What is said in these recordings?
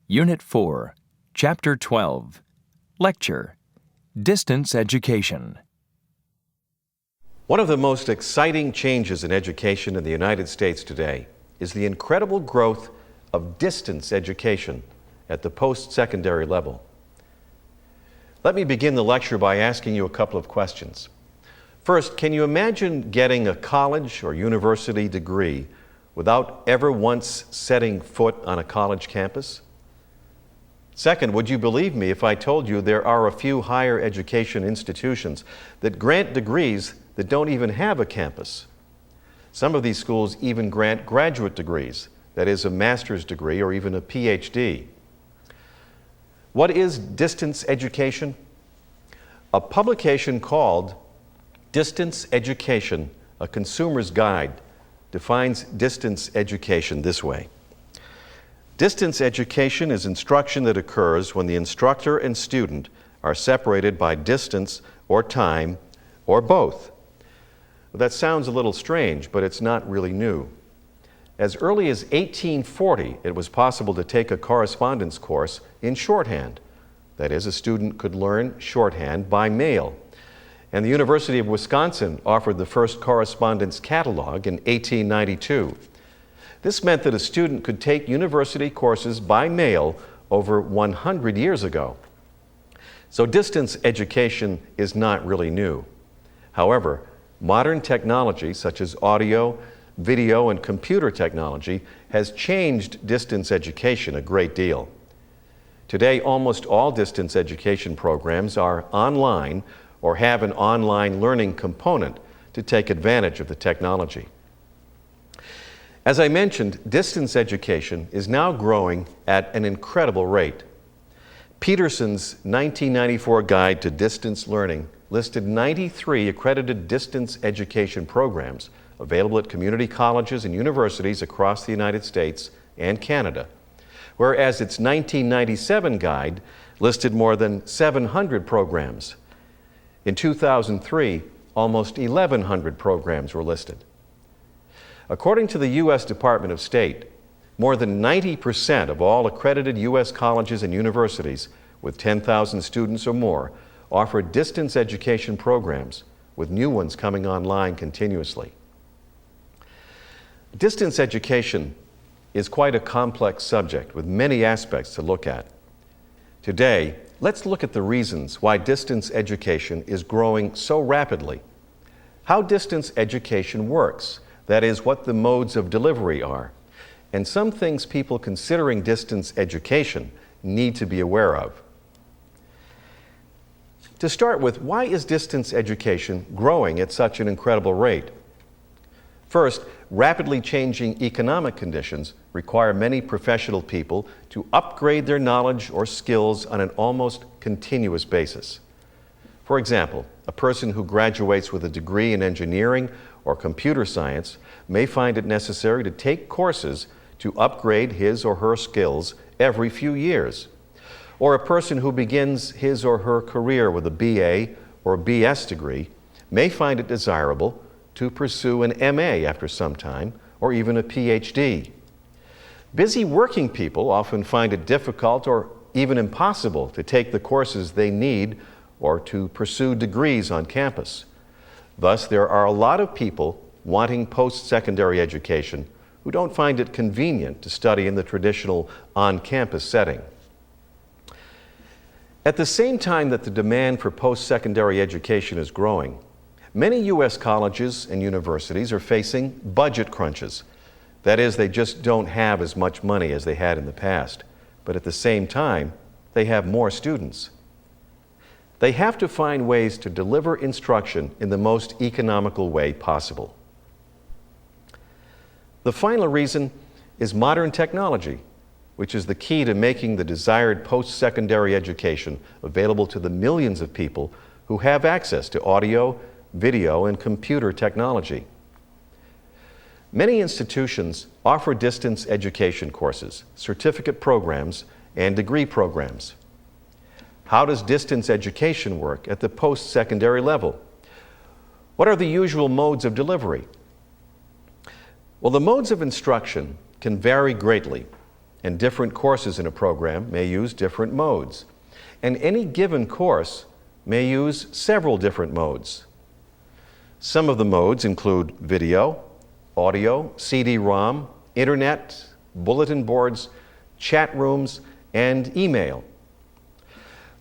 Unit 4, Chapter 12, Lecture, Distance Education. One of the most exciting changes in education in the United States today is the incredible growth of distance education at the post-secondary level. Let me begin the lecture by asking you a couple of questions. First, can you imagine getting a college or university degree without ever once setting foot on a college campus? Second, would you believe me if I told you there are a few higher education institutions that grant degrees that don't even have a campus? Some of these schools even grant graduate degrees, that is, a master's degree or even a PhD. What is distance education? A publication called Distance Education, a Consumer's Guide, defines distance education this way. Distance education is instruction that occurs when the instructor and student are separated by distance or time or both. Well, that sounds a little strange, but it's not really new. As early as 1840, it was possible to take a correspondence course in shorthand. That is, a student could learn shorthand by mail. And the University of Wisconsin offered the first correspondence catalog in 1892. This meant that a student could take university courses by mail over 100 years ago. So distance education is not really new. However, modern technology such as audio, video, and computer technology has changed distance education a great deal. Today, almost all distance education programs are online or have an online learning component to take advantage of the technology. As I mentioned, distance education is now growing at an incredible rate. Peterson's 1994 Guide to Distance Learning listed 93 accredited distance education programs available at community colleges and universities across the United States and Canada, whereas its 1997 guide listed more than 700 programs. In 2003, almost 1,100 programs were listed. According to the U.S. Department of State, more than 90% of all accredited U.S. colleges and universities with 10,000 students or more offer distance education programs, with new ones coming online continuously. Distance education is quite a complex subject with many aspects to look at. Today, let's look at the reasons why distance education is growing so rapidly, how distance education works, that is, what the modes of delivery are, and some things people considering distance education need to be aware of. To start with, why is distance education growing at such an incredible rate? First, rapidly changing economic conditions require many professional people to upgrade their knowledge or skills on an almost continuous basis. For example, a person who graduates with a degree in engineering or computer science may find it necessary to take courses to upgrade his or her skills every few years. Or a person who begins his or her career with a BA or BS degree may find it desirable to pursue an MA after some time, or even a PhD. Busy working people often find it difficult or even impossible to take the courses they need or to pursue degrees on campus. Thus, there are a lot of people wanting post-secondary education who don't find it convenient to study in the traditional on-campus setting. At the same time that the demand for post-secondary education is growing, many U.S. colleges and universities are facing budget crunches. That is, they just don't have as much money as they had in the past, but at the same time, they have more students. They have to find ways to deliver instruction in the most economical way possible. The final reason is modern technology, which is the key to making the desired post-secondary education available to the millions of people who have access to audio, video, and computer technology. Many institutions offer distance education courses, certificate programs, and degree programs. How does distance education work at the post-secondary level? What are the usual modes of delivery? Well, the modes of instruction can vary greatly, and different courses in a program may use different modes. And any given course may use several different modes. Some of the modes include video, audio, CD-ROM, internet, bulletin boards, chat rooms, and email.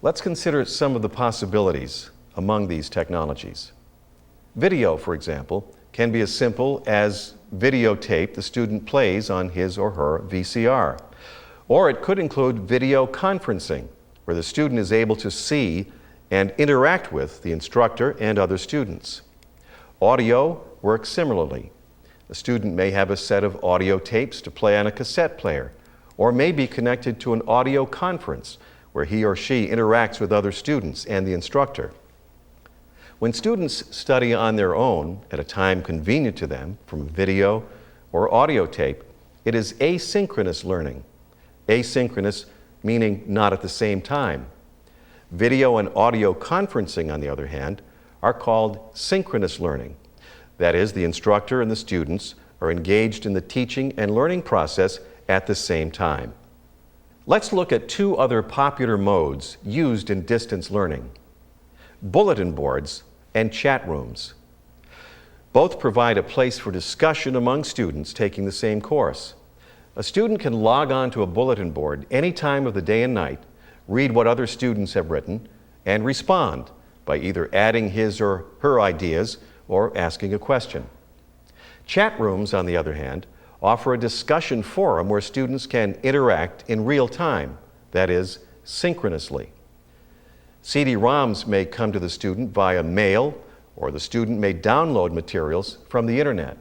Let's consider some of the possibilities among these technologies. Video, for example, can be as simple as videotape the student plays on his or her VCR. Or it could include video conferencing, where the student is able to see and interact with the instructor and other students. Audio works similarly. A student may have a set of audio tapes to play on a cassette player, or may be connected to an audio conference where he or she interacts with other students and the instructor. When students study on their own at a time convenient to them from video or audio tape, it is asynchronous learning. Asynchronous meaning not at the same time. Video and audio conferencing, on the other hand, are called synchronous learning. That is, the instructor and the students are engaged in the teaching and learning process at the same time. Let's look at two other popular modes used in distance learning: bulletin boards and chat rooms. Both provide a place for discussion among students taking the same course. A student can log on to a bulletin board any time of the day and night, read what other students have written, and respond by either adding his or her ideas or asking a question. Chat rooms, on the other hand, offer a discussion forum where students can interact in real time, that is, synchronously. CD-ROMs may come to the student via mail, or the student may download materials from the internet.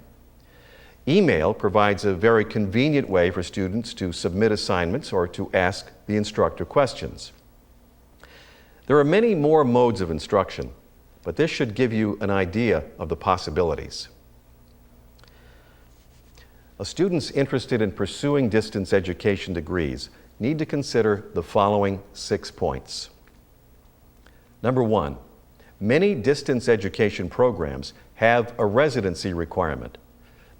Email provides a very convenient way for students to submit assignments or to ask the instructor questions. There are many more modes of instruction, but this should give you an idea of the possibilities. Students interested in pursuing distance education degrees need to consider the following 6 points. Number 1, many distance education programs have a residency requirement.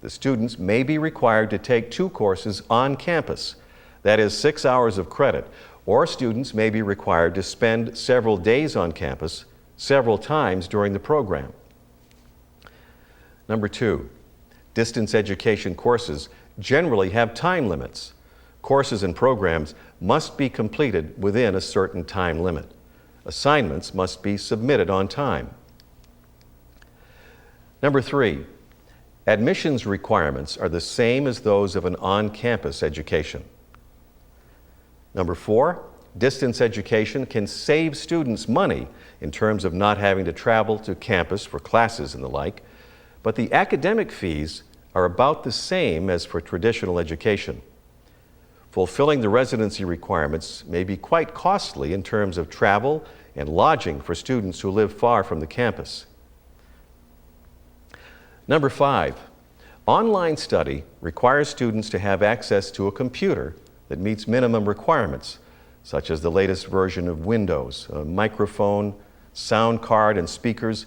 The students may be required to take 2 courses on campus, that is 6 hours of credit, or students may be required to spend several days on campus several times during the program. Number 2, distance education courses generally have time limits. Courses and programs must be completed within a certain time limit. Assignments must be submitted on time. Number 3, admissions requirements are the same as those of an on-campus education. Number 4, distance education can save students money in terms of not having to travel to campus for classes and the like, but the academic fees are about the same as for traditional education. Fulfilling the residency requirements may be quite costly in terms of travel and lodging for students who live far from the campus. Number 5, online study requires students to have access to a computer that meets minimum requirements, such as the latest version of Windows, a microphone, sound card and speakers,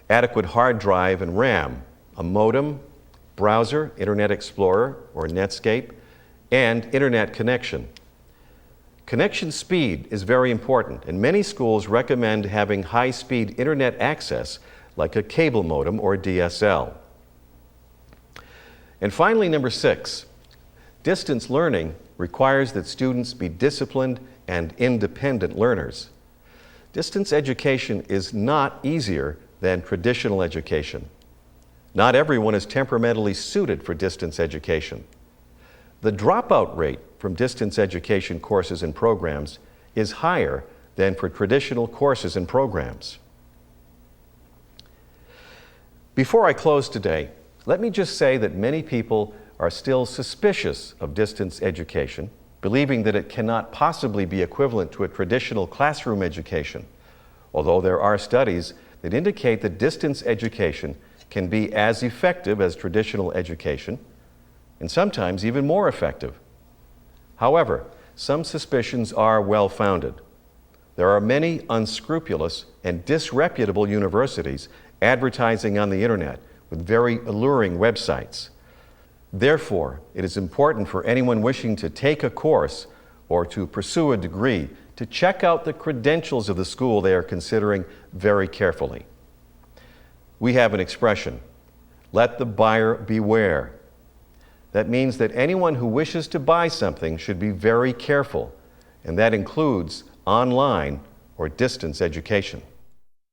adequate hard drive and RAM, a modem, browser, Internet Explorer or Netscape, and internet connection. Connection speed is very important, and many schools recommend having high-speed internet access like a cable modem or DSL. And finally, number 6, distance learning requires that students be disciplined and independent learners. Distance education is not easier than traditional education. Not everyone is temperamentally suited for distance education. The dropout rate from distance education courses and programs is higher than for traditional courses and programs. Before I close today, let me just say that many people are still suspicious of distance education, believing that it cannot possibly be equivalent to a traditional classroom education, although there are studies that indicate that distance education can be as effective as traditional education, and sometimes even more effective. However, some suspicions are well-founded. There are many unscrupulous and disreputable universities advertising on the internet with very alluring websites. Therefore, it is important for anyone wishing to take a course or to pursue a degree to check out the credentials of the school they are considering very carefully. We have an expression, let the buyer beware. That means that anyone who wishes to buy something should be very careful, and that includes online or distance education.